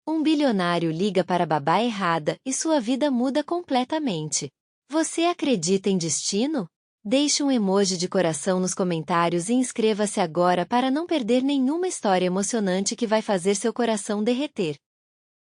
Um bilionário liga para a babá errada e sua vida muda completamente. Você acredita em destino? Deixe um emoji de coração nos comentários e inscreva-se agora para não perder nenhuma história emocionante que vai fazer seu coração derreter.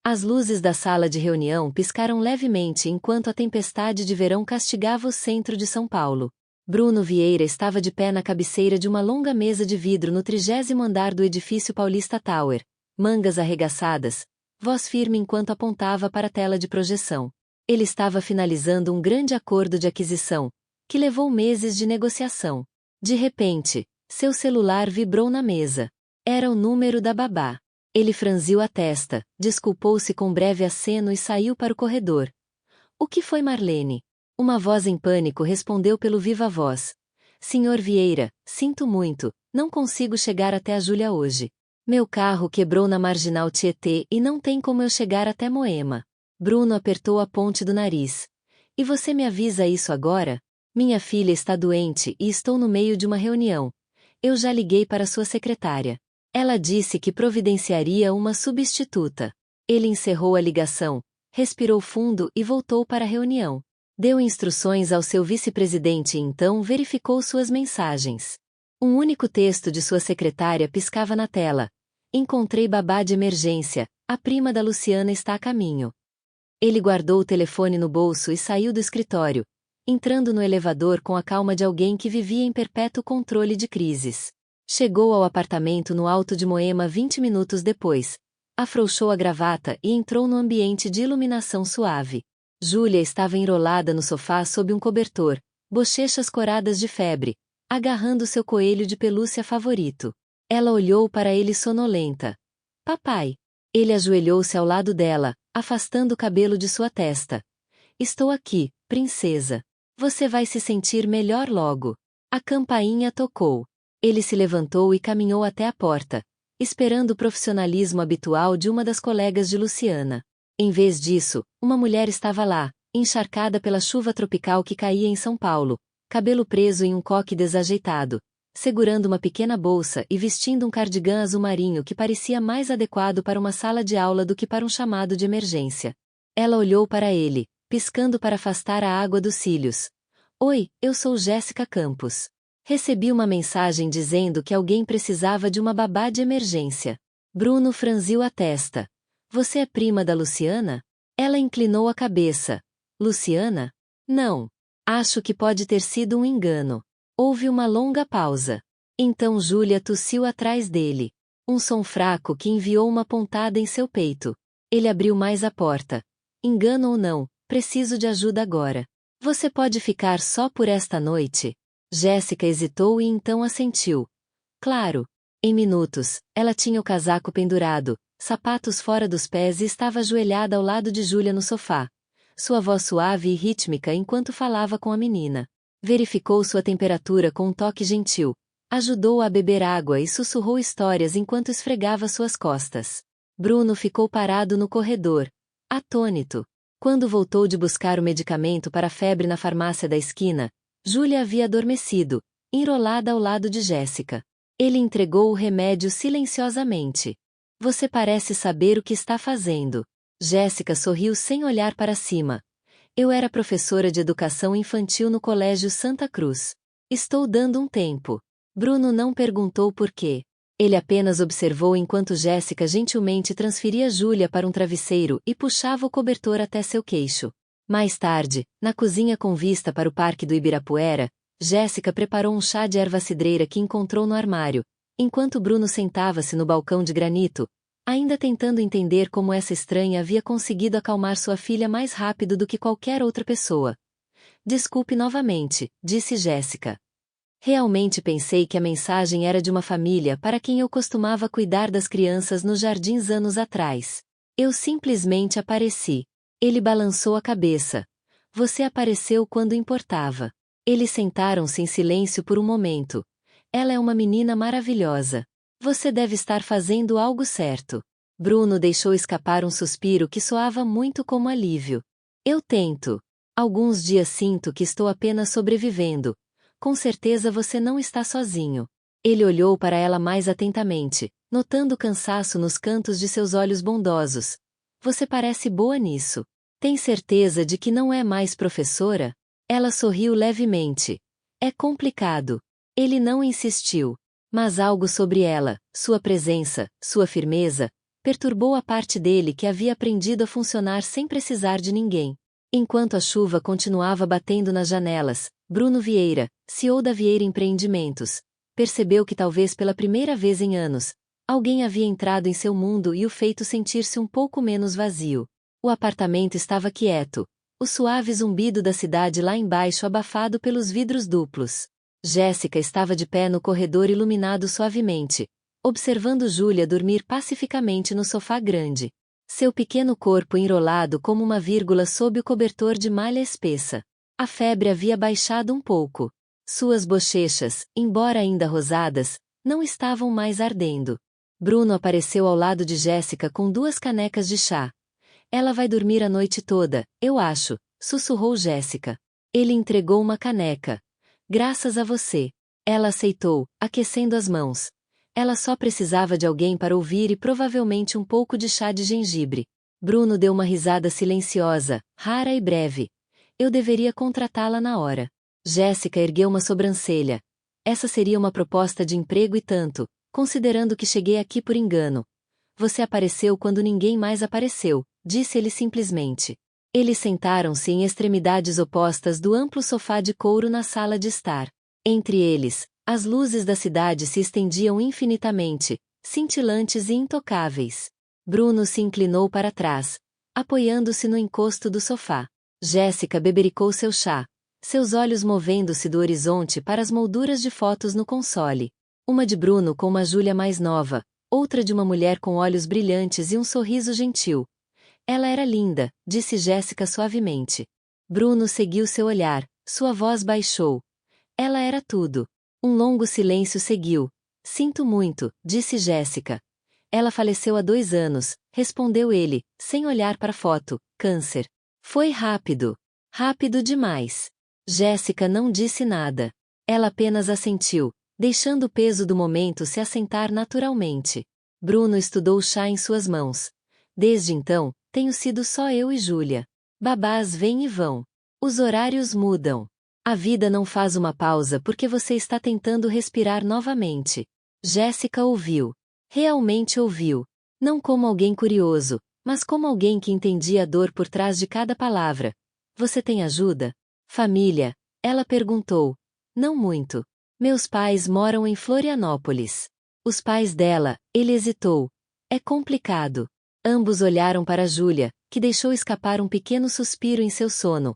As luzes da sala de reunião piscaram levemente enquanto a tempestade de verão castigava o centro de São Paulo. Bruno Vieira estava de pé na cabeceira de uma longa mesa de vidro no 30º andar do edifício Paulista Tower, mangas arregaçadas, voz firme enquanto apontava para a tela de projeção. Ele estava finalizando um grande acordo de aquisição, que levou meses de negociação. De repente, seu celular vibrou na mesa. Era o número da babá. Ele franziu a testa, desculpou-se com um breve aceno e saiu para o corredor. O que foi, Marlene? Uma voz em pânico respondeu pelo viva-voz. Senhor Vieira, sinto muito, não consigo chegar até a Júlia hoje. Meu carro quebrou na Marginal Tietê e não tem como eu chegar até Moema. Bruno apertou a ponte do nariz. E você me avisa isso agora? Minha filha está doente e estou no meio de uma reunião. Eu já liguei para sua secretária. Ela disse que providenciaria uma substituta. Ele encerrou a ligação, respirou fundo e voltou para a reunião. Deu instruções ao seu vice-presidente e então verificou suas mensagens. Um único texto de sua secretária piscava na tela. Encontrei babá de emergência, a prima da Luciana está a caminho. Ele guardou o telefone no bolso e saiu do escritório, entrando no elevador com a calma de alguém que vivia em perpétuo controle de crises. Chegou ao apartamento no Alto de Moema 20 minutos depois. Afrouxou a gravata e entrou no ambiente de iluminação suave. Júlia estava enrolada no sofá sob um cobertor, bochechas coradas de febre, agarrando seu coelho de pelúcia favorito. Ela olhou para ele sonolenta. Papai. Ele ajoelhou-se ao lado dela, afastando o cabelo de sua testa. Estou aqui, princesa. Você vai se sentir melhor logo. A campainha tocou. Ele se levantou e caminhou até a porta, esperando o profissionalismo habitual de uma das colegas de Luciana. Em vez disso, uma mulher estava lá, encharcada pela chuva tropical que caía em São Paulo, cabelo preso em um coque desajeitado, segurando uma pequena bolsa e vestindo um cardigã azul marinho que parecia mais adequado para uma sala de aula do que para um chamado de emergência. Ela olhou para ele, piscando para afastar a água dos cílios. Oi, eu sou Jéssica Campos. Recebi uma mensagem dizendo que alguém precisava de uma babá de emergência. Bruno franziu a testa. Você é prima da Luciana? Ela inclinou a cabeça. Luciana? Não. Acho que pode ter sido um engano. Houve uma longa pausa. Então Júlia tossiu atrás dele. Um som fraco que enviou uma pontada em seu peito. Ele abriu mais a porta. Engano ou não, preciso de ajuda agora. Você pode ficar só por esta noite? Jéssica hesitou e então assentiu. Claro. Em minutos, ela tinha o casaco pendurado, sapatos fora dos pés e estava ajoelhada ao lado de Júlia no sofá. Sua voz suave e rítmica enquanto falava com a menina. Verificou sua temperatura com um toque gentil. Ajudou-a a beber água e sussurrou histórias enquanto esfregava suas costas. Bruno ficou parado no corredor, atônito. Quando voltou de buscar o medicamento para a febre na farmácia da esquina, Júlia havia adormecido, enrolada ao lado de Jéssica. Ele entregou o remédio silenciosamente. Você parece saber o que está fazendo. Jéssica sorriu sem olhar para cima. Eu era professora de educação infantil no Colégio Santa Cruz. Estou dando um tempo. Bruno não perguntou por quê. Ele apenas observou enquanto Jéssica gentilmente transferia Júlia para um travesseiro e puxava o cobertor até seu queixo. Mais tarde, na cozinha com vista para o Parque do Ibirapuera, Jéssica preparou um chá de erva cidreira que encontrou no armário, enquanto Bruno sentava-se no balcão de granito, ainda tentando entender como essa estranha havia conseguido acalmar sua filha mais rápido do que qualquer outra pessoa. Desculpe novamente, disse Jéssica. Realmente pensei que a mensagem era de uma família para quem eu costumava cuidar das crianças nos jardins anos atrás. Eu simplesmente apareci. Ele balançou a cabeça. Você apareceu quando importava. Eles sentaram-se em silêncio por um momento. Ela é uma menina maravilhosa. Você deve estar fazendo algo certo. Bruno deixou escapar um suspiro que soava muito como alívio. Eu tento. Alguns dias sinto que estou apenas sobrevivendo. Com certeza você não está sozinho. Ele olhou para ela mais atentamente, notando o cansaço nos cantos de seus olhos bondosos. Você parece boa nisso. Tem certeza de que não é mais professora? Ela sorriu levemente. É complicado. Ele não insistiu. Mas algo sobre ela, sua presença, sua firmeza, perturbou a parte dele que havia aprendido a funcionar sem precisar de ninguém. Enquanto a chuva continuava batendo nas janelas, Bruno Vieira, CEO da Vieira Empreendimentos, percebeu que talvez pela primeira vez em anos, alguém havia entrado em seu mundo e o feito sentir-se um pouco menos vazio. O apartamento estava quieto, o suave zumbido da cidade lá embaixo abafado pelos vidros duplos. Jéssica estava de pé no corredor iluminado suavemente, observando Júlia dormir pacificamente no sofá grande. Seu pequeno corpo enrolado como uma vírgula sob o cobertor de malha espessa. A febre havia baixado um pouco. Suas bochechas, embora ainda rosadas, não estavam mais ardendo. Bruno apareceu ao lado de Jéssica com 2 canecas de chá. Ela vai dormir a noite toda, eu acho, sussurrou Jéssica. Ele entregou uma caneca. Graças a você. Ela aceitou, aquecendo as mãos. Ela só precisava de alguém para ouvir e provavelmente um pouco de chá de gengibre. Bruno deu uma risada silenciosa, rara e breve. Eu deveria contratá-la na hora. Jéssica ergueu uma sobrancelha. Essa seria uma proposta de emprego e tanto, considerando que cheguei aqui por engano. Você apareceu quando ninguém mais apareceu, disse ele simplesmente. Eles sentaram-se em extremidades opostas do amplo sofá de couro na sala de estar. Entre eles, as luzes da cidade se estendiam infinitamente, cintilantes e intocáveis. Bruno se inclinou para trás, apoiando-se no encosto do sofá. Jéssica bebericou seu chá, seus olhos movendo-se do horizonte para as molduras de fotos no console. Uma de Bruno com uma Júlia mais nova, outra de uma mulher com olhos brilhantes e um sorriso gentil. Ela era linda, disse Jéssica suavemente. Bruno seguiu seu olhar, sua voz baixou. Ela era tudo. Um longo silêncio seguiu. Sinto muito, disse Jéssica. Ela faleceu há 2 anos, respondeu ele, sem olhar para a foto. Câncer. Foi rápido. Rápido demais. Jéssica não disse nada. Ela apenas assentiu, deixando o peso do momento se assentar naturalmente. Bruno estudou o chá em suas mãos. Desde então, tenho sido só eu e Júlia. Babás vêm e vão. Os horários mudam. A vida não faz uma pausa porque você está tentando respirar novamente. Jéssica ouviu. Realmente ouviu. Não como alguém curioso, mas como alguém que entendia a dor por trás de cada palavra. Você tem ajuda? Família? Ela perguntou. Não muito. Meus pais moram em Florianópolis. Os pais dela, ele hesitou. É complicado. Ambos olharam para Júlia, que deixou escapar um pequeno suspiro em seu sono.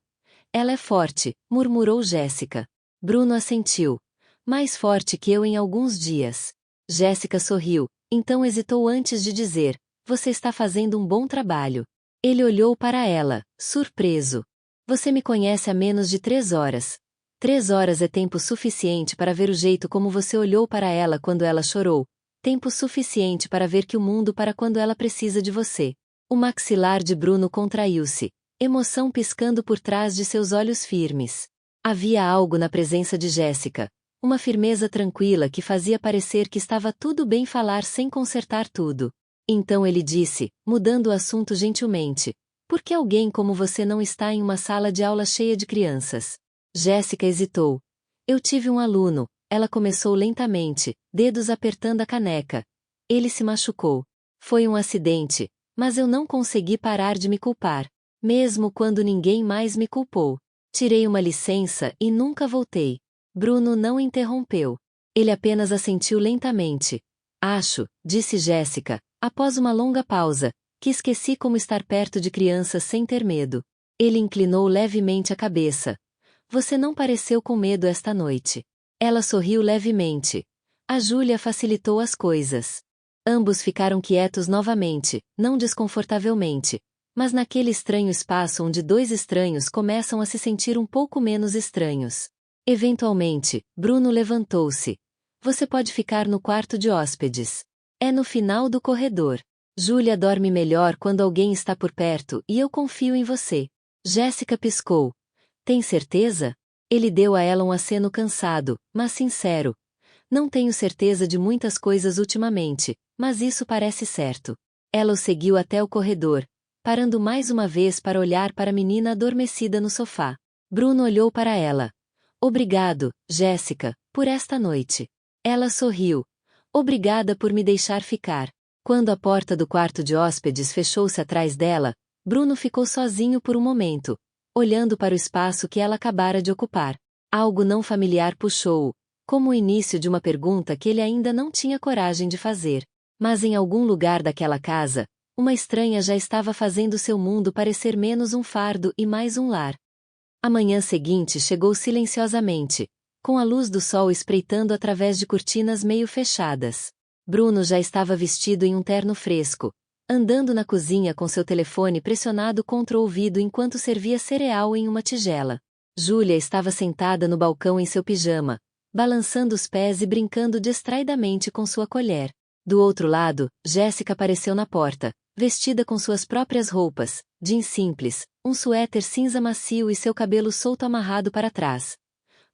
Ela é forte, murmurou Jéssica. Bruno assentiu. Mais forte que eu em alguns dias. Jéssica sorriu, então hesitou antes de dizer, você está fazendo um bom trabalho. Ele olhou para ela, surpreso. Você me conhece há menos de 3 horas. 3 horas é tempo suficiente para ver o jeito como você olhou para ela quando ela chorou. Tempo suficiente para ver que o mundo para quando ela precisa de você. O maxilar de Bruno contraiu-se, emoção piscando por trás de seus olhos firmes. Havia algo na presença de Jéssica, uma firmeza tranquila que fazia parecer que estava tudo bem falar sem consertar tudo. Então ele disse, mudando o assunto gentilmente, por que alguém como você não está em uma sala de aula cheia de crianças? Jéssica hesitou. Eu tive um aluno. Ela começou lentamente, dedos apertando a caneca. Ele se machucou. Foi um acidente, mas eu não consegui parar de me culpar, mesmo quando ninguém mais me culpou. Tirei uma licença e nunca voltei. Bruno não interrompeu. Ele apenas assentiu lentamente. Acho, disse Jéssica, após uma longa pausa, que esqueci como estar perto de crianças sem ter medo. Ele inclinou levemente a cabeça. Você não pareceu com medo esta noite. Ela sorriu levemente. A Júlia facilitou as coisas. Ambos ficaram quietos novamente, não desconfortavelmente, mas naquele estranho espaço onde 2 estranhos começam a se sentir um pouco menos estranhos. Eventualmente, Bruno levantou-se. Você pode ficar no quarto de hóspedes. É no final do corredor. Júlia dorme melhor quando alguém está por perto e eu confio em você. Jéssica piscou. Tem certeza? Ele deu a ela um aceno cansado, mas sincero. Não tenho certeza de muitas coisas ultimamente, mas isso parece certo. Ela o seguiu até o corredor. parando mais uma vez para olhar para a menina adormecida no sofá. Bruno olhou para ela. Obrigado, Jéssica, por esta noite. Ela sorriu. Obrigada por me deixar ficar. Quando a porta do quarto de hóspedes fechou-se atrás dela, Bruno ficou sozinho por um momento, olhando para o espaço que ela acabara de ocupar. Algo não familiar puxou-o, como o início de uma pergunta que ele ainda não tinha coragem de fazer. Mas em algum lugar daquela casa, uma estranha já estava fazendo seu mundo parecer menos um fardo e mais um lar. A manhã seguinte chegou silenciosamente, com a luz do sol espreitando através de cortinas meio fechadas. Bruno já estava vestido em um terno fresco, andando na cozinha com seu telefone pressionado contra o ouvido enquanto servia cereal em uma tigela. Júlia estava sentada no balcão em seu pijama, balançando os pés e brincando distraidamente com sua colher. Do outro lado, Jéssica apareceu na porta, vestida com suas próprias roupas, jeans simples, um suéter cinza macio e seu cabelo solto amarrado para trás.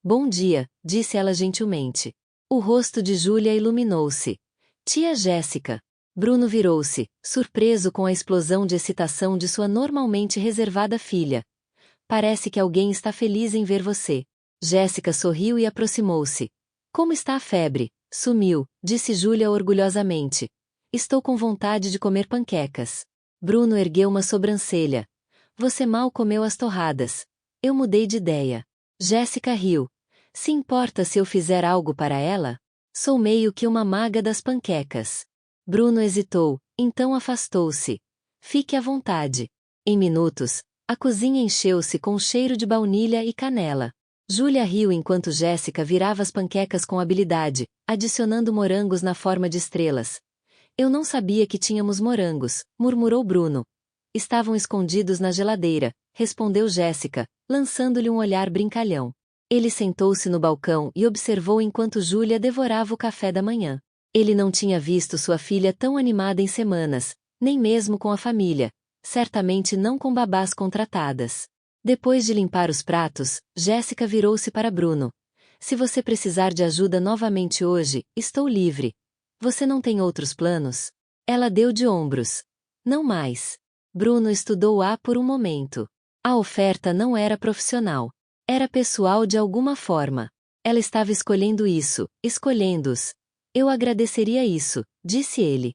Bom dia, disse ela gentilmente. O rosto de Júlia iluminou-se. Tia Jéssica. Bruno virou-se, surpreso com a explosão de excitação de sua normalmente reservada filha. Parece que alguém está feliz em ver você. Jéssica sorriu e aproximou-se. Como está a febre? Sumiu, disse Júlia orgulhosamente. Estou com vontade de comer panquecas. Bruno ergueu uma sobrancelha. Você mal comeu as torradas. Eu mudei de ideia. Jéssica riu. Se importa se eu fizer algo para ela? Sou meio que uma maga das panquecas. Bruno hesitou, então afastou-se. Fique à vontade. Em minutos, a cozinha encheu-se com o cheiro de baunilha e canela. Júlia riu enquanto Jéssica virava as panquecas com habilidade, adicionando morangos na forma de estrelas. Eu não sabia que tínhamos morangos, murmurou Bruno. Estavam escondidos na geladeira, respondeu Jéssica, lançando-lhe um olhar brincalhão. Ele sentou-se no balcão e observou enquanto Júlia devorava o café da manhã. Ele não tinha visto sua filha tão animada em semanas, nem mesmo com a família, certamente não com babás contratadas. Depois de limpar os pratos, Jéssica virou-se para Bruno. Se você precisar de ajuda novamente hoje, estou livre. Você não tem outros planos? Ela deu de ombros. Não mais. Bruno estudou-a por um momento. A oferta não era profissional. Era pessoal de alguma forma. Ela estava escolhendo isso, escolhendo-os. Eu agradeceria isso, disse ele.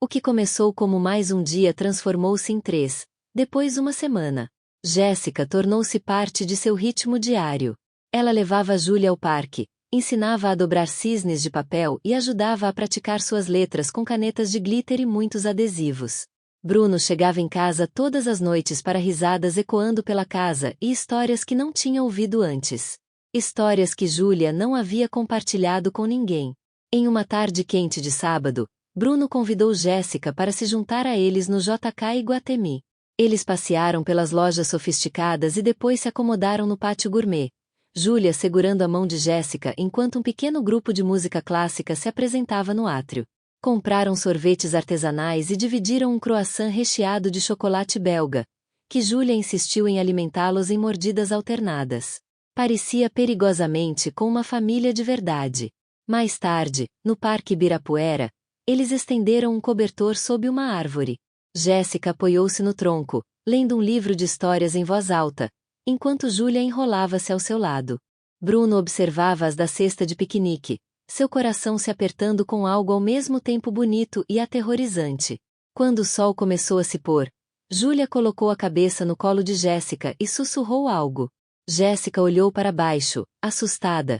O que começou como mais um dia transformou-se em 3, depois uma semana. Jéssica tornou-se parte de seu ritmo diário. Ela levava Júlia ao parque, ensinava a dobrar cisnes de papel e ajudava a praticar suas letras com canetas de glitter e muitos adesivos. Bruno chegava em casa todas as noites para risadas ecoando pela casa e histórias que não tinha ouvido antes. Histórias que Júlia não havia compartilhado com ninguém. Em uma tarde quente de sábado, Bruno convidou Jéssica para se juntar a eles no JK Iguatemi. Eles passearam pelas lojas sofisticadas e depois se acomodaram no pátio gourmet. Júlia segurando a mão de Jéssica enquanto um pequeno grupo de música clássica se apresentava no átrio. Compraram sorvetes artesanais e dividiram um croissant recheado de chocolate belga, que Júlia insistiu em alimentá-los em mordidas alternadas. Parecia perigosamente com uma família de verdade. Mais tarde, no Parque Ibirapuera, eles estenderam um cobertor sob uma árvore. Jéssica apoiou-se no tronco, lendo um livro de histórias em voz alta, enquanto Júlia enrolava-se ao seu lado. Bruno observava-as da cesta de piquenique, seu coração se apertando com algo ao mesmo tempo bonito e aterrorizante. Quando o sol começou a se pôr, Júlia colocou a cabeça no colo de Jéssica e sussurrou algo. Jéssica olhou para baixo, assustada.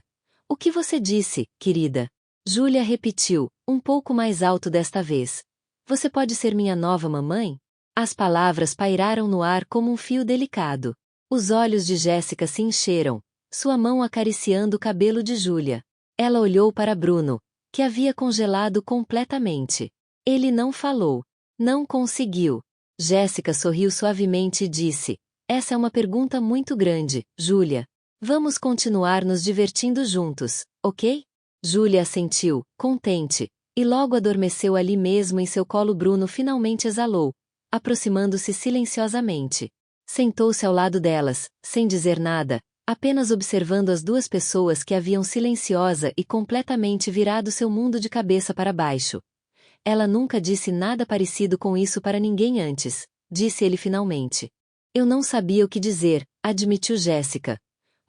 O que você disse, querida? Júlia repetiu, um pouco mais alto desta vez. Você pode ser minha nova mamãe? As palavras pairaram no ar como um fio delicado. Os olhos de Jéssica se encheram, sua mão acariciando o cabelo de Júlia. Ela olhou para Bruno, que havia congelado completamente. Ele não falou. Não conseguiu. Jéssica sorriu suavemente e disse, essa é uma pergunta muito grande, Júlia. Vamos continuar nos divertindo juntos, ok? Júlia assentiu, contente, e logo adormeceu ali mesmo em seu colo. Bruno finalmente exalou, aproximando-se silenciosamente. Sentou-se ao lado delas, sem dizer nada, apenas observando as duas pessoas que haviam silenciosa e completamente virado seu mundo de cabeça para baixo. Ela nunca disse nada parecido com isso para ninguém antes, disse ele finalmente. Eu não sabia o que dizer, admitiu Jéssica.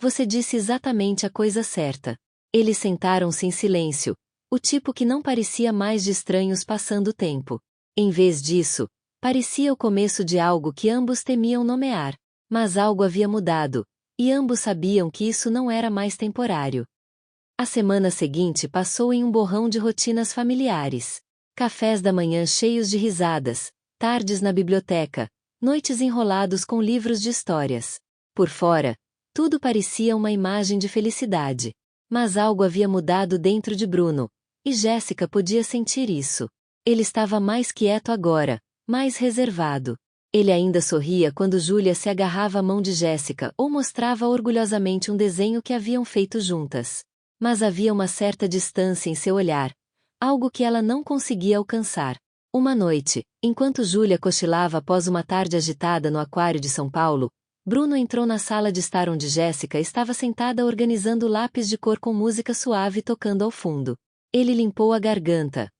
Você disse exatamente a coisa certa. Eles sentaram-se em silêncio, o tipo que não parecia mais de estranhos passando o tempo. Em vez disso, parecia o começo de algo que ambos temiam nomear. Mas algo havia mudado, e ambos sabiam que isso não era mais temporário. A semana seguinte passou em um borrão de rotinas familiares. Cafés da manhã cheios de risadas, tardes na biblioteca, noites enrolados com livros de histórias. Por fora, tudo parecia uma imagem de felicidade. Mas algo havia mudado dentro de Bruno, e Jéssica podia sentir isso. Ele estava mais quieto agora, mais reservado. Ele ainda sorria quando Júlia se agarrava à mão de Jéssica ou mostrava orgulhosamente um desenho que haviam feito juntas. Mas havia uma certa distância em seu olhar, algo que ela não conseguia alcançar. Uma noite, enquanto Júlia cochilava após uma tarde agitada no aquário de São Paulo, Bruno entrou na sala de estar onde Jéssica estava sentada organizando lápis de cor com música suave tocando ao fundo. Ele limpou a garganta.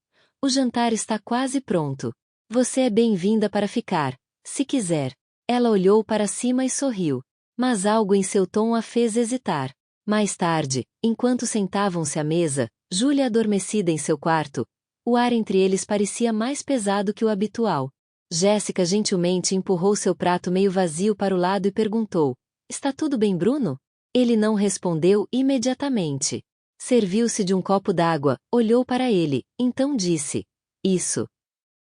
O jantar está quase pronto. Você é bem-vinda para ficar, se quiser. Ela olhou para cima e sorriu. Mas algo em seu tom a fez hesitar. Mais tarde, enquanto sentavam-se à mesa, Júlia adormecida em seu quarto, o ar entre eles parecia mais pesado que o habitual. Jéssica gentilmente empurrou seu prato meio vazio para o lado e perguntou: Está tudo bem, Bruno? Ele não respondeu imediatamente. Serviu-se de um copo d'água, olhou para ele, então disse: Isso.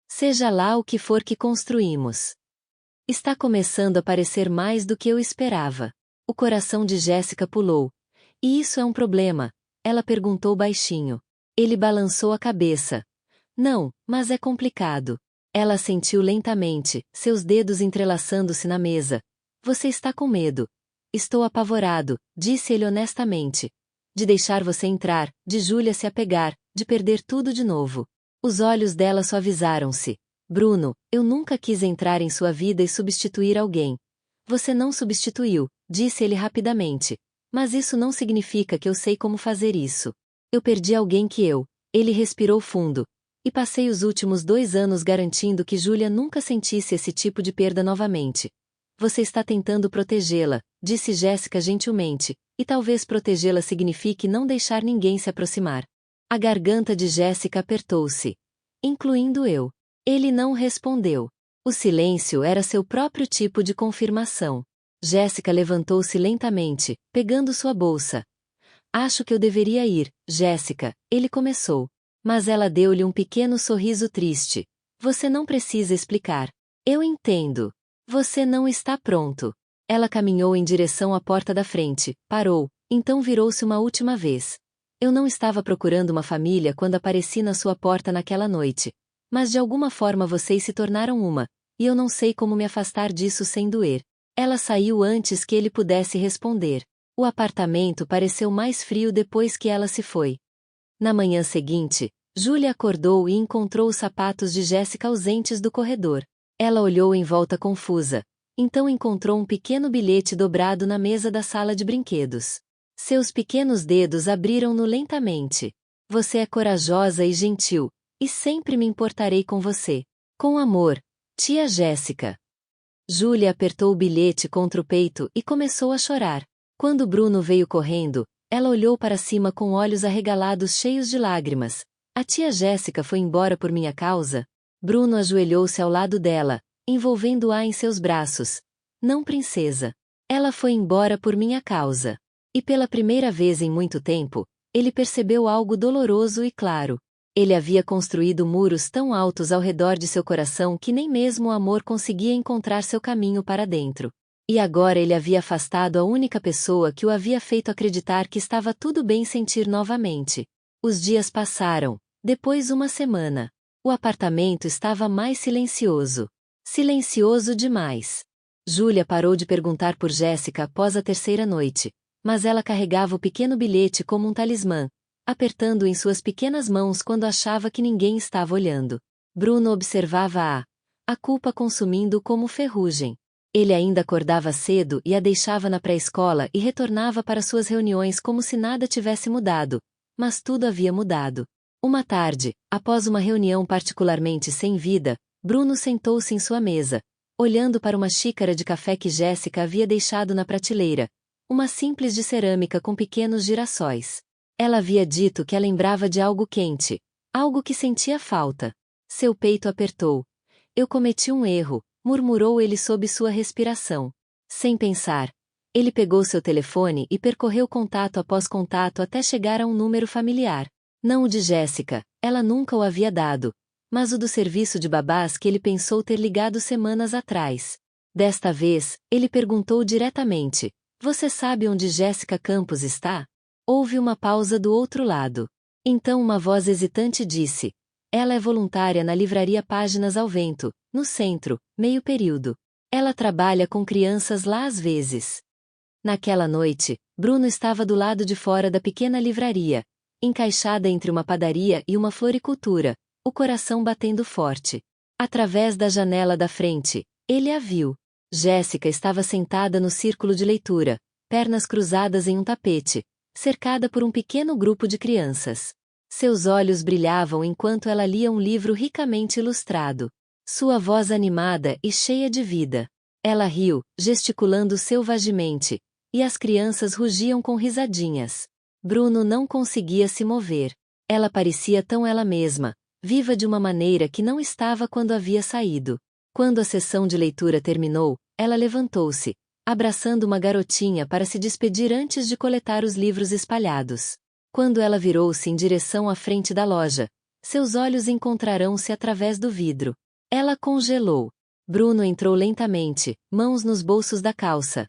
Seja lá o que for que construímos. Está começando a parecer mais do que eu esperava. O coração de Jéssica pulou. E isso é um problema? Ela perguntou baixinho. Ele balançou a cabeça. Não, mas é complicado. Ela assentiu lentamente, seus dedos entrelaçando-se na mesa. Você está com medo. Estou apavorado, disse ele honestamente. De deixar você entrar, de Júlia se apegar, de perder tudo de novo. Os olhos dela suavizaram-se. Bruno, eu nunca quis entrar em sua vida e substituir alguém. Você não substituiu, disse ele rapidamente. Mas isso não significa que eu sei como fazer isso. Eu perdi alguém que eu. Ele respirou fundo. E passei os últimos 2 anos garantindo que Júlia nunca sentisse esse tipo de perda novamente. Você está tentando protegê-la, disse Jéssica gentilmente, e talvez protegê-la signifique não deixar ninguém se aproximar. A garganta de Jéssica apertou-se. Incluindo eu. Ele não respondeu. O silêncio era seu próprio tipo de confirmação. Jéssica levantou-se lentamente, pegando sua bolsa. Acho que eu deveria ir, Jéssica, ele começou. Mas ela deu-lhe um pequeno sorriso triste. Você não precisa explicar. Eu entendo. Você não está pronto. Ela caminhou em direção à porta da frente, parou, então virou-se uma última vez. Eu não estava procurando uma família quando apareci na sua porta naquela noite. Mas de alguma forma vocês se tornaram uma, e eu não sei como me afastar disso sem doer. Ela saiu antes que ele pudesse responder. O apartamento pareceu mais frio depois que ela se foi. Na manhã seguinte, Júlia acordou e encontrou os sapatos de Jéssica ausentes do corredor. Ela olhou em volta confusa. Então encontrou um pequeno bilhete dobrado na mesa da sala de brinquedos. Seus pequenos dedos abriram-no lentamente. Você é corajosa e gentil, e sempre me importarei com você. Com amor, tia Jéssica. Júlia apertou o bilhete contra o peito e começou a chorar. Quando Bruno veio correndo, ela olhou para cima com olhos arregalados cheios de lágrimas. A tia Jéssica foi embora por minha causa? Bruno ajoelhou-se ao lado dela, envolvendo-a em seus braços. Não, princesa. Ela foi embora por minha causa. E pela primeira vez em muito tempo, ele percebeu algo doloroso e claro. Ele havia construído muros tão altos ao redor de seu coração que nem mesmo o amor conseguia encontrar seu caminho para dentro. E agora ele havia afastado a única pessoa que o havia feito acreditar que estava tudo bem sentir novamente. Os dias passaram, depois uma semana. O apartamento estava mais silencioso. Silencioso demais. Júlia parou de perguntar por Jéssica após a 3ª noite, mas ela carregava o pequeno bilhete como um talismã, apertando em suas pequenas mãos quando achava que ninguém estava olhando. Bruno observava a culpa consumindo como ferrugem. Ele ainda acordava cedo e a deixava na pré-escola e retornava para suas reuniões como se nada tivesse mudado, mas tudo havia mudado. Uma tarde, após uma reunião particularmente sem vida, Bruno sentou-se em sua mesa, olhando para uma xícara de café que Jéssica havia deixado na prateleira, uma simples de cerâmica com pequenos girassóis. Ela havia dito que a lembrava de algo quente, algo que sentia falta. Seu peito apertou. Eu cometi um erro, murmurou ele sob sua respiração. Sem pensar, ele pegou seu telefone e percorreu contato após contato até chegar a um número familiar. Não o de Jéssica, ela nunca o havia dado, mas o do serviço de babás que ele pensou ter ligado semanas atrás. Desta vez, ele perguntou diretamente: "Você sabe onde Jéssica Campos está?" Houve uma pausa do outro lado. Então uma voz hesitante disse: "Ela é voluntária na livraria Páginas ao Vento, no centro, meio período. Ela trabalha com crianças lá às vezes." Naquela noite, Bruno estava do lado de fora da pequena livraria, encaixada entre uma padaria e uma floricultura, o coração batendo forte. Através da janela da frente, ele a viu. Jéssica estava sentada no círculo de leitura, pernas cruzadas em um tapete, cercada por um pequeno grupo de crianças. Seus olhos brilhavam enquanto ela lia um livro ricamente ilustrado. Sua voz animada e cheia de vida. Ela riu, gesticulando selvagemente, e as crianças rugiam com risadinhas. Bruno não conseguia se mover. Ela parecia tão ela mesma, viva de uma maneira que não estava quando havia saído. Quando a sessão de leitura terminou, ela levantou-se, abraçando uma garotinha para se despedir antes de coletar os livros espalhados. Quando ela virou-se em direção à frente da loja, seus olhos encontrarão-se através do vidro. Ela congelou. Bruno entrou lentamente, mãos nos bolsos da calça.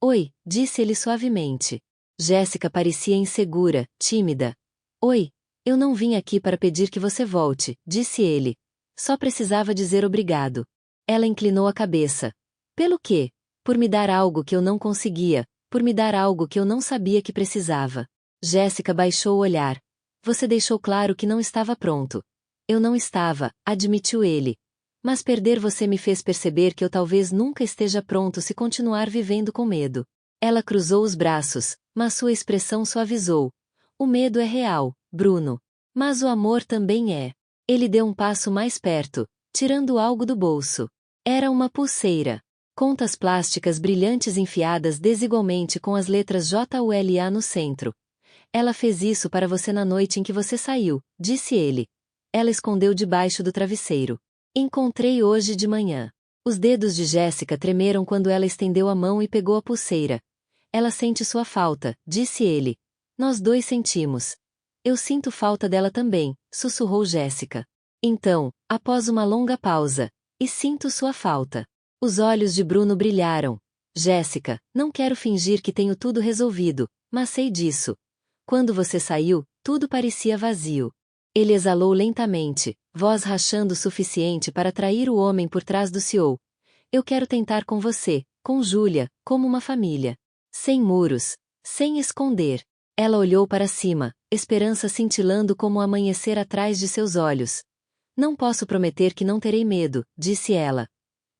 "Oi", disse ele suavemente. Jéssica parecia insegura, tímida. "Oi, eu não vim aqui para pedir que você volte", disse ele. "Só precisava dizer obrigado." Ela inclinou a cabeça. "Pelo quê?" "Por me dar algo que eu não conseguia, por me dar algo que eu não sabia que precisava." Jéssica baixou o olhar. "Você deixou claro que não estava pronto." "Eu não estava", admitiu ele. "Mas perder você me fez perceber que eu talvez nunca esteja pronto se continuar vivendo com medo." Ela cruzou os braços, mas sua expressão suavizou. "O medo é real, Bruno. Mas o amor também é." Ele deu um passo mais perto, tirando algo do bolso. Era uma pulseira. Contas plásticas brilhantes enfiadas desigualmente com as letras JULA no centro. "Ela fez isso para você na noite em que você saiu", disse ele. Ela escondeu debaixo do travesseiro. "Encontrei hoje de manhã." Os dedos de Jéssica tremeram quando ela estendeu a mão e pegou a pulseira. "Ela sente sua falta", disse ele. "Nós dois sentimos." "Eu sinto falta dela também", sussurrou Jéssica. Então, após uma longa pausa, "E sinto sua falta." Os olhos de Bruno brilharam. "Jéssica, não quero fingir que tenho tudo resolvido, mas sei disso. Quando você saiu, tudo parecia vazio." Ele exalou lentamente, voz rachando o suficiente para atrair o homem por trás do CEO. "Eu quero tentar com você, com Júlia, como uma família. Sem muros, sem esconder." Ela olhou para cima, esperança cintilando como o amanhecer atrás de seus olhos. "Não posso prometer que não terei medo", disse ela.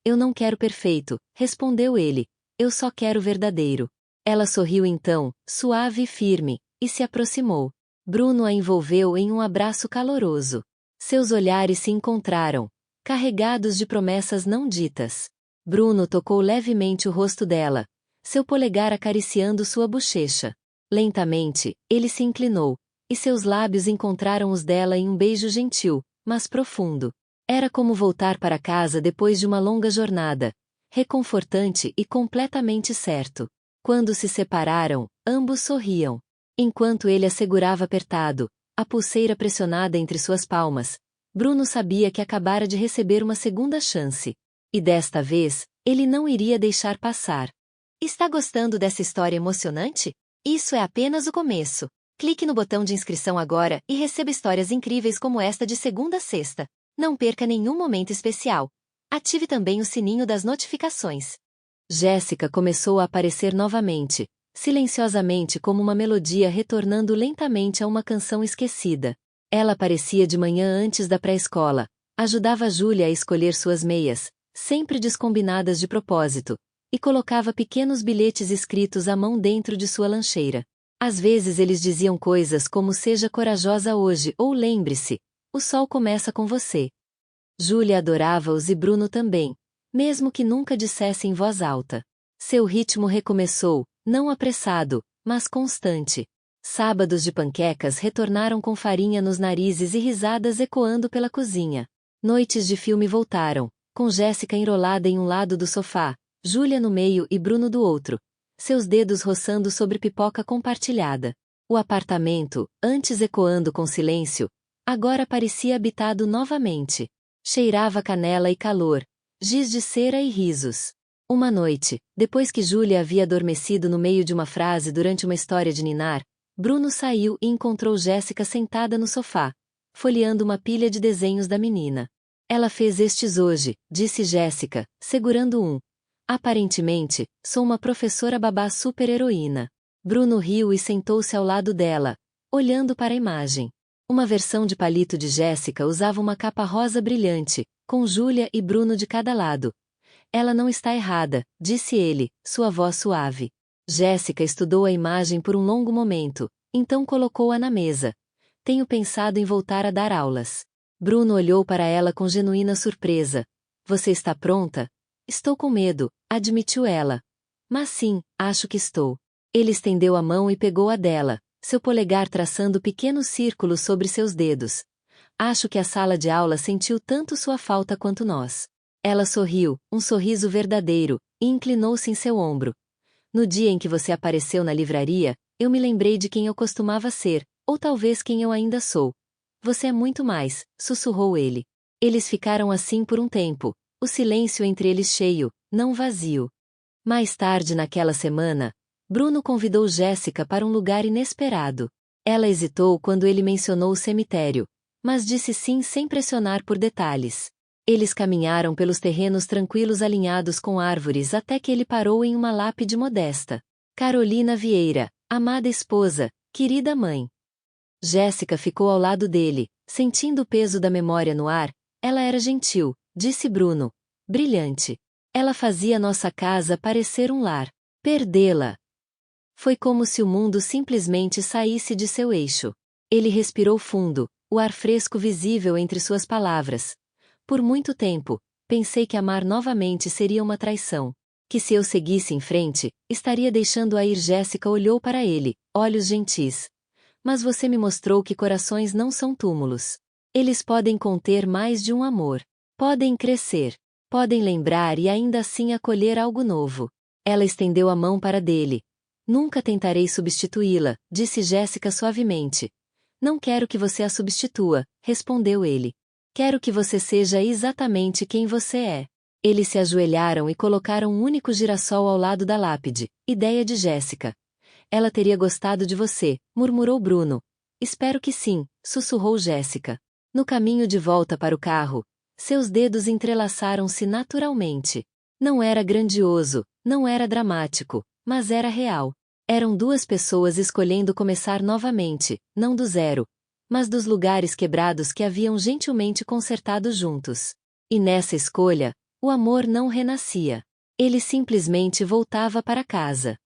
"Eu não quero perfeito", respondeu ele. "Eu só quero verdadeiro." Ela sorriu então, suave e firme, e se aproximou. Bruno a envolveu em um abraço caloroso. Seus olhares se encontraram, carregados de promessas não ditas. Bruno tocou levemente o rosto dela, seu polegar acariciando sua bochecha. Lentamente, ele se inclinou, e seus lábios encontraram os dela em um beijo gentil, mas profundo. Era como voltar para casa depois de uma longa jornada, reconfortante e completamente certo. Quando se separaram, ambos sorriam. Enquanto ele a segurava apertado, a pulseira pressionada entre suas palmas, Bruno sabia que acabara de receber uma segunda chance. E desta vez, ele não iria deixar passar. Está gostando dessa história emocionante? Isso é apenas o começo. Clique no botão de inscrição agora e receba histórias incríveis como esta de segunda a sexta. Não perca nenhum momento especial. Ative também o sininho das notificações. Jéssica começou a aparecer novamente, silenciosamente como uma melodia retornando lentamente a uma canção esquecida. Ela aparecia de manhã antes da pré-escola, ajudava Júlia a escolher suas meias, sempre descombinadas de propósito, e colocava pequenos bilhetes escritos à mão dentro de sua lancheira. Às vezes eles diziam coisas como "Seja corajosa hoje" ou "Lembre-se, o sol começa com você." Júlia adorava-os e Bruno também. mesmo que nunca dissesse em voz alta. Seu ritmo recomeçou, não apressado, mas constante. Sábados de panquecas retornaram com farinha nos narizes e risadas ecoando pela cozinha. Noites de filme voltaram, com Jéssica enrolada em um lado do sofá, Júlia no meio e Bruno do outro, seus dedos roçando sobre pipoca compartilhada. O apartamento, antes ecoando com silêncio, agora parecia habitado novamente. Cheirava canela e calor, giz de cera e risos. Uma noite, depois que Júlia havia adormecido no meio de uma frase durante uma história de ninar, Bruno saiu e encontrou Jéssica sentada no sofá, folheando uma pilha de desenhos da menina. Ela fez estes hoje, disse Jéssica, segurando um. Aparentemente, sou uma professora babá super-heroína. Bruno riu e sentou-se ao lado dela, olhando para a imagem. Uma versão de palito de Jéssica usava uma capa rosa brilhante, com Júlia e Bruno de cada lado. Ela não está errada, disse ele, sua voz suave. Jéssica estudou a imagem por um longo momento, então colocou-a na mesa. Tenho pensado em voltar a dar aulas. Bruno olhou para ela com genuína surpresa. Você está pronta? Estou com medo, admitiu ela. Mas sim, acho que estou. Ele estendeu a mão e pegou a dela, seu polegar traçando pequenos círculos sobre seus dedos. Acho que a sala de aula sentiu tanto sua falta quanto nós. Ela sorriu, um sorriso verdadeiro, e inclinou-se em seu ombro. No dia em que você apareceu na livraria, eu me lembrei de quem eu costumava ser, ou talvez quem eu ainda sou. Você é muito mais, sussurrou ele. Eles ficaram assim por um tempo, o silêncio entre eles cheio, não vazio. Mais tarde naquela semana, Bruno convidou Jéssica para um lugar inesperado. Ela hesitou quando ele mencionou o cemitério, mas disse sim sem pressionar por detalhes. Eles caminharam pelos terrenos tranquilos alinhados com árvores até que ele parou em uma lápide modesta. Carolina Vieira, amada esposa, querida mãe. Jéssica ficou ao lado dele, sentindo o peso da memória no ar. Ela era gentil, disse Bruno. Brilhante. Ela fazia nossa casa parecer um lar. Perdê-la. Foi como se o mundo simplesmente saísse de seu eixo. Ele respirou fundo, o ar fresco visível entre suas palavras. Por muito tempo, pensei que amar novamente seria uma traição. Que se eu seguisse em frente, estaria deixando-a ir. Jéssica olhou para ele, olhos gentis. Mas você me mostrou que corações não são túmulos. Eles podem conter mais de um amor. Podem crescer. Podem lembrar e ainda assim acolher algo novo. Ela estendeu a mão para dele. Nunca tentarei substituí-la, disse Jéssica suavemente. Não quero que você a substitua, respondeu ele. Quero que você seja exatamente quem você é. Eles se ajoelharam e colocaram um único girassol ao lado da lápide, ideia de Jéssica. Ela teria gostado de você, murmurou Bruno. Espero que sim, sussurrou Jéssica. No caminho de volta para o carro, seus dedos entrelaçaram-se naturalmente. Não era grandioso, não era dramático, mas era real. Eram duas pessoas escolhendo começar novamente, não do zero, mas dos lugares quebrados que haviam gentilmente consertado juntos. E nessa escolha, o amor não renascia. Ele simplesmente voltava para casa.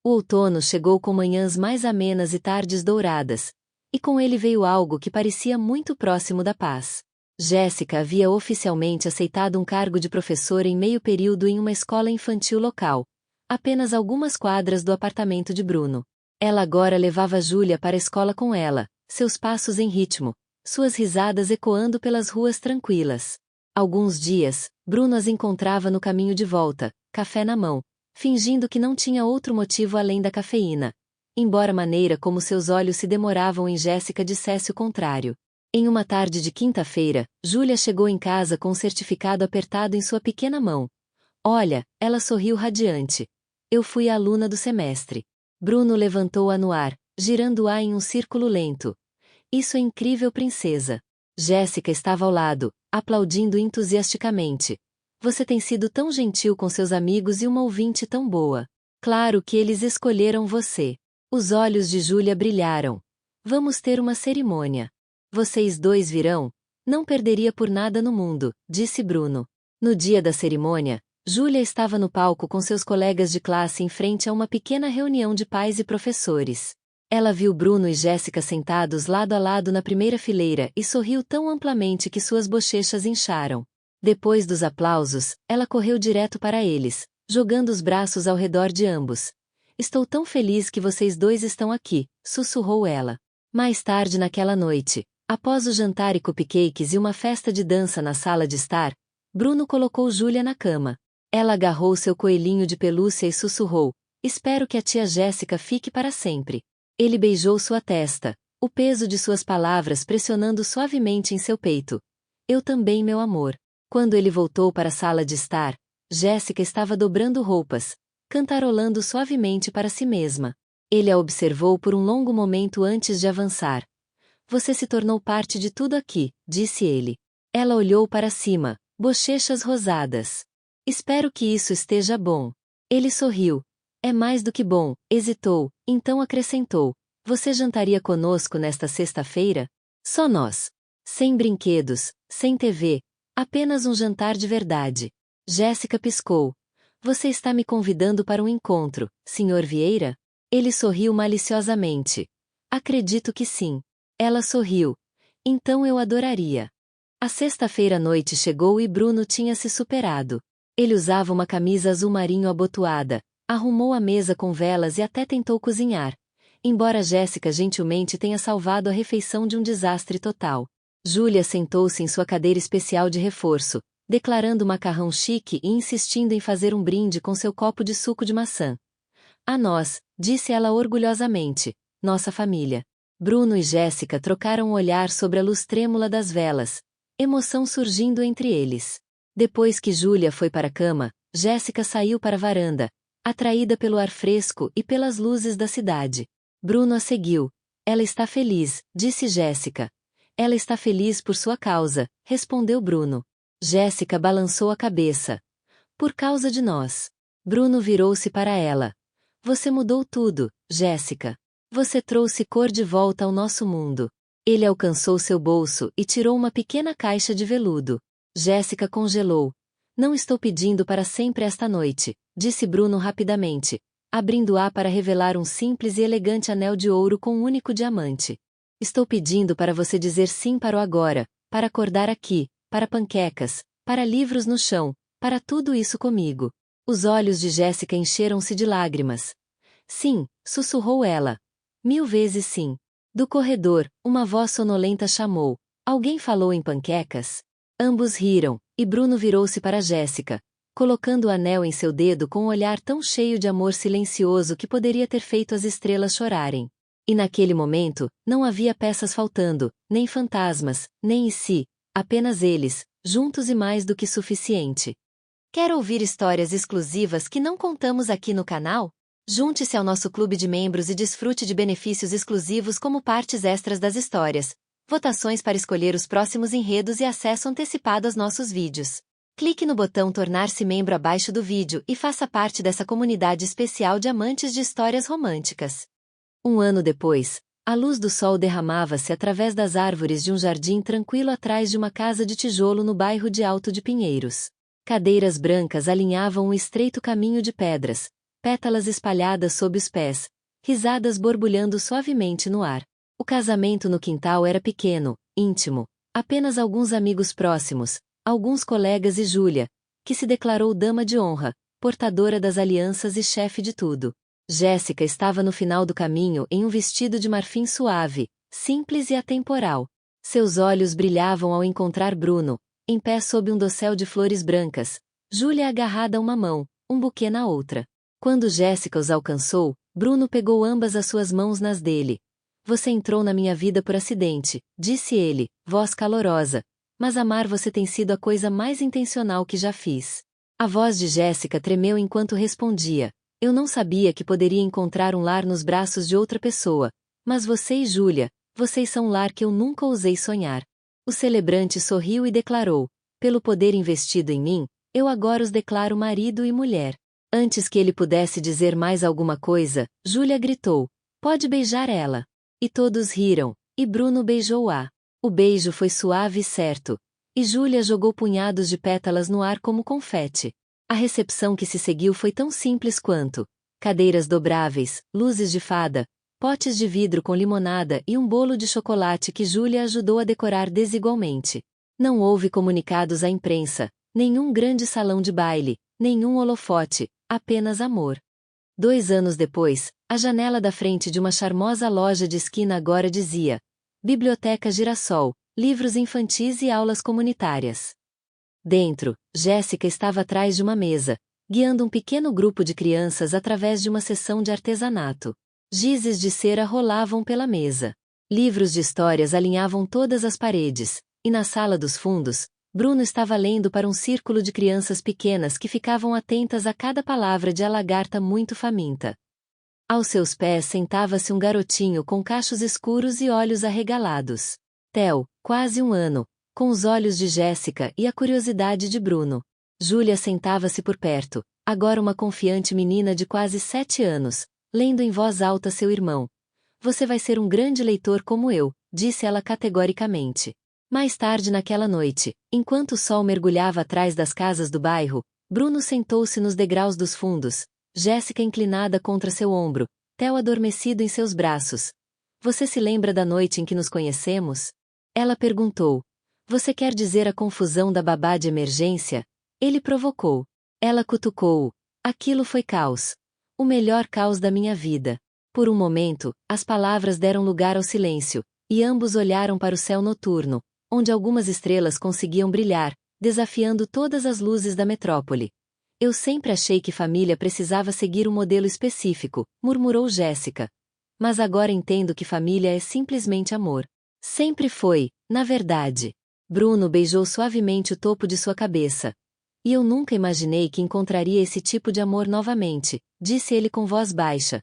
O outono chegou com manhãs mais amenas e tardes douradas, e com ele veio algo que parecia muito próximo da paz. Jéssica havia oficialmente aceitado um cargo de professora em meio período em uma escola infantil local, apenas algumas quadras do apartamento de Bruno. Ela agora levava Júlia para a escola com ela, seus passos em ritmo, suas risadas ecoando pelas ruas tranquilas. Alguns dias, Bruno as encontrava no caminho de volta, café na mão, fingindo que não tinha outro motivo além da cafeína, embora a maneira como seus olhos se demoravam em Jéssica dissesse o contrário. Em uma tarde de quinta-feira, Júlia chegou em casa com um certificado apertado em sua pequena mão. Olha, ela sorriu radiante. Eu fui a aluna do semestre. Bruno levantou-a no ar, girando-a em um círculo lento. Isso é incrível, princesa. Jéssica estava ao lado, aplaudindo entusiasticamente. Você tem sido tão gentil com seus amigos e uma ouvinte tão boa. Claro que eles escolheram você. Os olhos de Júlia brilharam. Vamos ter uma cerimônia. Vocês dois virão? Não perderia por nada no mundo, disse Bruno. No dia da cerimônia, Júlia estava no palco com seus colegas de classe em frente a uma pequena reunião de pais e professores. Ela viu Bruno e Jéssica sentados lado a lado na primeira fileira e sorriu tão amplamente que suas bochechas incharam. Depois dos aplausos, ela correu direto para eles, jogando os braços ao redor de ambos. Estou tão feliz que vocês dois estão aqui, sussurrou ela. Mais tarde naquela noite, após o jantar e cupcakes e uma festa de dança na sala de estar, Bruno colocou Júlia na cama. Ela agarrou seu coelhinho de pelúcia e sussurrou: espero que a tia Jéssica fique para sempre. Ele beijou sua testa, o peso de suas palavras pressionando suavemente em seu peito. Eu também, meu amor. Quando ele voltou para a sala de estar, Jéssica estava dobrando roupas, cantarolando suavemente para si mesma. Ele a observou por um longo momento antes de avançar. Você se tornou parte de tudo aqui, disse ele. Ela olhou para cima, bochechas rosadas. Espero que isso esteja bom. Ele sorriu. É mais do que bom, hesitou, então acrescentou. Você jantaria conosco nesta sexta-feira? Só nós. Sem brinquedos, sem TV, apenas um jantar de verdade. Jéssica piscou. Você está me convidando para um encontro, Sr. Vieira? Ele sorriu maliciosamente. Acredito que sim. Ela sorriu. Então eu adoraria. A sexta-feira à noite chegou e Bruno tinha se superado. Ele usava uma camisa azul marinho abotoada, arrumou a mesa com velas e até tentou cozinhar. Embora Jéssica gentilmente tenha salvado a refeição de um desastre total. Júlia sentou-se em sua cadeira especial de reforço, declarando macarrão chique e insistindo em fazer um brinde com seu copo de suco de maçã. A nós, disse ela orgulhosamente, nossa família. Bruno e Jéssica trocaram um olhar sobre a luz trêmula das velas, emoção surgindo entre eles. Depois que Júlia foi para a cama, Jéssica saiu para a varanda, atraída pelo ar fresco e pelas luzes da cidade. Bruno a seguiu. Ela está feliz, disse Jéssica. Ela está feliz por sua causa, respondeu Bruno. Jéssica balançou a cabeça. Por causa de nós. Bruno virou-se para ela. Você mudou tudo, Jéssica. Você trouxe cor de volta ao nosso mundo. Ele alcançou seu bolso e tirou uma pequena caixa de veludo. Jéssica congelou. Não estou pedindo para sempre esta noite, disse Bruno rapidamente, abrindo-a para revelar um simples e elegante anel de ouro com um único diamante. Estou pedindo para você dizer sim para o agora, para acordar aqui, para panquecas, para livros no chão, para tudo isso comigo. Os olhos de Jéssica encheram-se de lágrimas. Sim, sussurrou ela. 1000 vezes sim. Do corredor, uma voz sonolenta chamou. Alguém falou em panquecas? Ambos riram, e Bruno virou-se para Jéssica, colocando o anel em seu dedo com um olhar tão cheio de amor silencioso que poderia ter feito as estrelas chorarem. E naquele momento, não havia peças faltando, nem fantasmas, nem em si, apenas eles, juntos e mais do que suficiente. Quer ouvir histórias exclusivas que não contamos aqui no canal? Junte-se ao nosso clube de membros e desfrute de benefícios exclusivos como partes extras das histórias, votações para escolher os próximos enredos e acesso antecipado aos nossos vídeos. Clique no botão tornar-se membro abaixo do vídeo e faça parte dessa comunidade especial de amantes de histórias românticas. Um ano depois, a luz do sol derramava-se através das árvores de um jardim tranquilo atrás de uma casa de tijolo no bairro de Alto de Pinheiros. Cadeiras brancas alinhavam um estreito caminho de pedras, pétalas espalhadas sob os pés, risadas borbulhando suavemente no ar. O casamento no quintal era pequeno, íntimo, apenas alguns amigos próximos, alguns colegas e Júlia, que se declarou dama de honra, portadora das alianças e chefe de tudo. Jéssica estava no final do caminho em um vestido de marfim suave, simples e atemporal. Seus olhos brilhavam ao encontrar Bruno, em pé sob um dossel de flores brancas, Júlia agarrada a uma mão, um buquê na outra. Quando Jéssica os alcançou, Bruno pegou ambas as suas mãos nas dele. Você entrou na minha vida por acidente, disse ele, voz calorosa, mas amar você tem sido a coisa mais intencional que já fiz. A voz de Jéssica tremeu enquanto respondia. Eu não sabia que poderia encontrar um lar nos braços de outra pessoa, mas você e Júlia, vocês são um lar que eu nunca ousei sonhar. O celebrante sorriu e declarou, pelo poder investido em mim, eu agora os declaro marido e mulher. Antes que ele pudesse dizer mais alguma coisa, Júlia gritou, pode beijar ela. E todos riram, e Bruno beijou-a. O beijo foi suave e certo, e Júlia jogou punhados de pétalas no ar como confete. A recepção que se seguiu foi tão simples quanto cadeiras dobráveis, luzes de fada, potes de vidro com limonada e um bolo de chocolate que Júlia ajudou a decorar desigualmente. Não houve comunicados à imprensa, nenhum grande salão de baile, nenhum holofote, apenas amor. 2 anos depois, a janela da frente de uma charmosa loja de esquina agora dizia: Biblioteca Girassol, livros infantis e aulas comunitárias. Dentro, Jéssica estava atrás de uma mesa, guiando um pequeno grupo de crianças através de uma sessão de artesanato. Gizes de cera rolavam pela mesa. Livros de histórias alinhavam todas as paredes, e na sala dos fundos, Bruno estava lendo para um círculo de crianças pequenas que ficavam atentas a cada palavra de a lagarta muito faminta. Aos seus pés sentava-se um garotinho com cachos escuros e olhos arregalados. Theo, quase 1 ano, com os olhos de Jéssica e a curiosidade de Bruno. Júlia sentava-se por perto, agora uma confiante menina de quase 7 anos, lendo em voz alta seu irmão. Você vai ser um grande leitor como eu, disse ela categoricamente. Mais tarde naquela noite, enquanto o sol mergulhava atrás das casas do bairro, Bruno sentou-se nos degraus dos fundos, Jéssica inclinada contra seu ombro, Theo adormecido em seus braços. Você se lembra da noite em que nos conhecemos? Ela perguntou. Você quer dizer a confusão da babá de emergência? Ele provocou. Ela cutucou-o. Aquilo foi caos. O melhor caos da minha vida. Por um momento, as palavras deram lugar ao silêncio, e ambos olharam para o céu noturno, onde algumas estrelas conseguiam brilhar, desafiando todas as luzes da metrópole. Eu sempre achei que família precisava seguir um modelo específico, murmurou Jéssica. Mas agora entendo que família é simplesmente amor. Sempre foi, na verdade. Bruno beijou suavemente o topo de sua cabeça. E eu nunca imaginei que encontraria esse tipo de amor novamente, disse ele com voz baixa.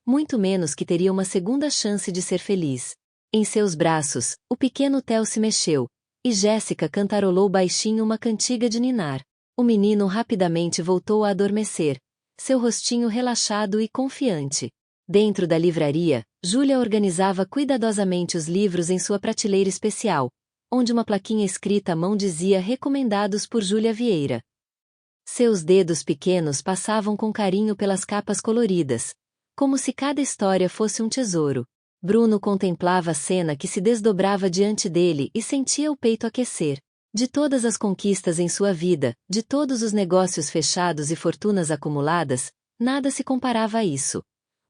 Muito menos que teria uma segunda chance de ser feliz. Em seus braços, o pequeno Theo se mexeu, e Jéssica cantarolou baixinho uma cantiga de ninar. O menino rapidamente voltou a adormecer, seu rostinho relaxado e confiante. Dentro da livraria, Júlia organizava cuidadosamente os livros em sua prateleira especial, onde uma plaquinha escrita à mão dizia recomendados por Júlia Vieira. Seus dedos pequenos passavam com carinho pelas capas coloridas, como se cada história fosse um tesouro. Bruno contemplava a cena que se desdobrava diante dele e sentia o peito aquecer. De todas as conquistas em sua vida, de todos os negócios fechados e fortunas acumuladas, nada se comparava a isso.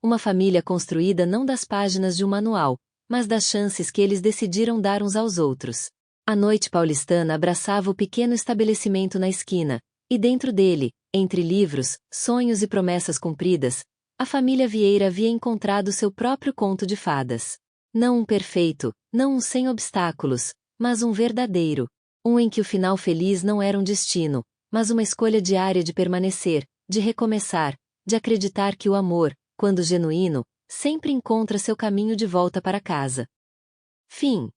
Uma família construída não das páginas de um manual, mas das chances que eles decidiram dar uns aos outros. A noite paulistana abraçava o pequeno estabelecimento na esquina, e dentro dele, entre livros, sonhos e promessas cumpridas, a família Vieira havia encontrado seu próprio conto de fadas. Não um perfeito, não um sem obstáculos, mas um verdadeiro. Um em que o final feliz não era um destino, mas uma escolha diária de permanecer, de recomeçar, de acreditar que o amor, quando genuíno, sempre encontra seu caminho de volta para casa. Fim.